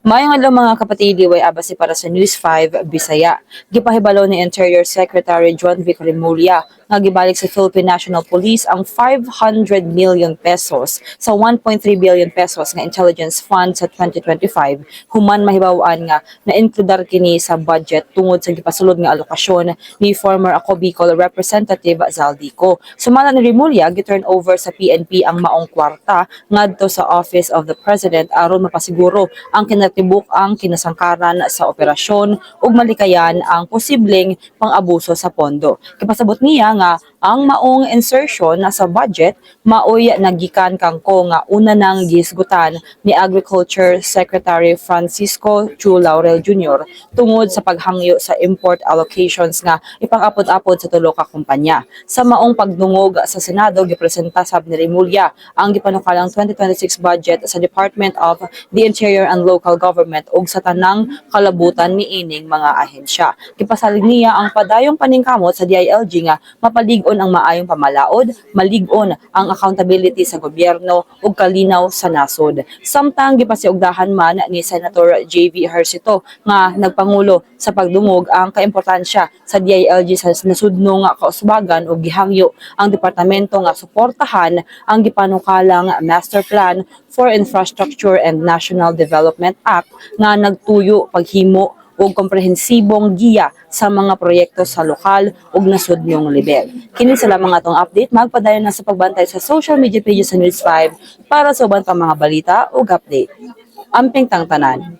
Maayong adlaw mga kapatid, way abasi para sa News 5 Bisaya. Gipahibalo ni Interior Secretary John Vic Remulla nga gibalik sa Philippine National Police ang 500 million pesos sa 1.3 billion pesos nga intelligence fund sa 2025 human mahibaw-an nga na-inkludar kini sa budget tungod sa gipasulod nga alokasyon ni former Ako Bicol Representative Zaldico. Sumala ni Remulla gi-turn over sa PNP ang maong kwarta ngadto sa Office of the President aron mapasiguro ang kinatibuk ang kinasangkaran sa operasyon ug malikayan ang posibleng pang-abuso sa pondo. Kipasabot niya nga ang maong insertion sa budget maoy nagikan kangko nga una nang gisgutan ni Agriculture Secretary Francisco Chu Laurel Jr. tungod sa paghangyo sa import allocations nga ipang-apod-apod sa tulo ka kumpanya. Sa maong pagdungog sa Senado gipresenta sab ni Remulla ang gipanukalang 2026 budget sa Department of the Interior and Local Government ug sa tanang kalabutan niining mga ahensya. Gipasalig niya ang padayong paningkamot sa DILG nga mapalig-on ang maayong pamalaod, malig-on ang accountability sa gobyerno ug kalinaw sa nasod. Samtang gipasiugdahan man ni Senator JV Ejercito nga nagpangulo sa pagdungog ang kaimportansya sa DILG sa nasudno nga kausbagan ug gihangyo ang departamento nga suportahan ang gipanukalang Master Plan for Infrastructure and National Development Act nga nagtuyo paghimo og komprehensibong giya sa mga proyekto sa lokal ug nasudnong level. Kini sila mga atong update, magpadayon na sa pagbantay sa social media pages sa News 5 para sa uban pang mga balita ug update. Amping tangtanan.